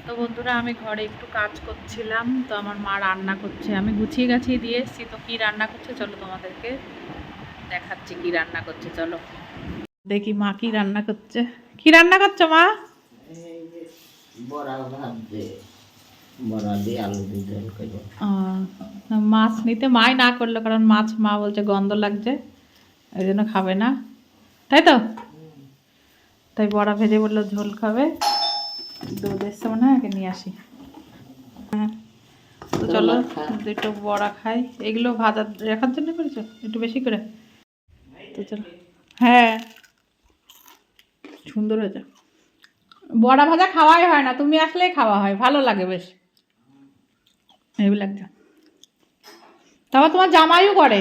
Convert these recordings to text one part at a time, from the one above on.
তো বন্ধুরা, আমি ঘরে একটু কাজ করছিলাম, তো আমার মা রান্না করছে। আমি গুছিয়ে গাছিয়ে দিয়ে এসেছি। তো কি রান্না করছে চলো তোমাদেরকে দেখাচ্ছি। কি রান্না করছে চলো দেখি মা কি রান্না করছে। কি রান্না করছো মা? বড়া ভাজছে, বড়া দিয়ে আলু দিয়ে ঝোল করবো। মাছ নিতে মাই না করলো, কারণ মাছ মা বলছে গন্ধ লাগছে, এই জন্য খাবে না, তাই তো। তাই বড়া ভেজে বললো ঝোল খাবে। দুধ এসছে মনে হয়, আগে নিয়ে আসি। হ্যাঁ, তো চলো দুটো বড়া খাই। এগুলো ভাজা রাখার জন্য করেছো একটু বেশি করে। তো চলো। হ্যাঁ, সুন্দর হয়েছে। বড়া ভাজা খাওয়াই হয় না, তুমি আসলেই খাওয়া হয়, ভালো লাগে বেশ। এই লাগছে। তারপর তোমার জামাইও করে।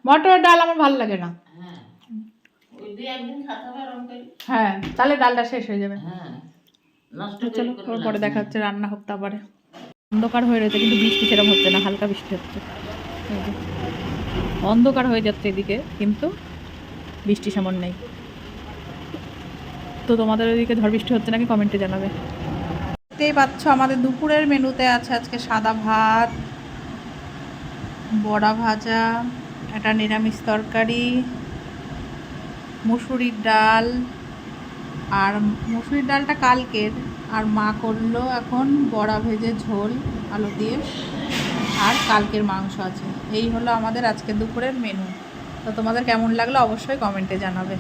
মটরের ডাল আমার ভালো লাগে না। হ্যাঁ, তাহলে ডালটা শেষ হয়ে যাবে। চলো পরে দেখা হচ্ছে, রান্না হোক। তারপরে অন্ধকার হয়ে রয়েছে, কিন্তু বৃষ্টি সেরকম হচ্ছে না, হালকা বৃষ্টি হচ্ছে। অন্ধকার হয়ে যাচ্ছে এদিকে, কিন্তু বৃষ্টি সেমন নেই। তো তোমাদের ওইদিকে ঝড় বৃষ্টি হচ্ছে নাকি কমেন্টে জানাবে। দেখতেই পাচ্ছ আমাদের দুপুরের মেনুতে আছে আজকে সাদা ভাত, বড়া ভাজা, একটা নিরামিষ তরকারি, মুসুরির ডাল। আর মুসুরির ডালটা কালকের, আর মা করলো এখন বড়া ভেজে ঝোল আলু দিয়ে, আর কালকের মাংস আছে। এই হলো আমাদের আজকে দুপুরের মেনু। তো তোমাদের কেমন লাগলো অবশ্যই কমেন্টে জানাবে।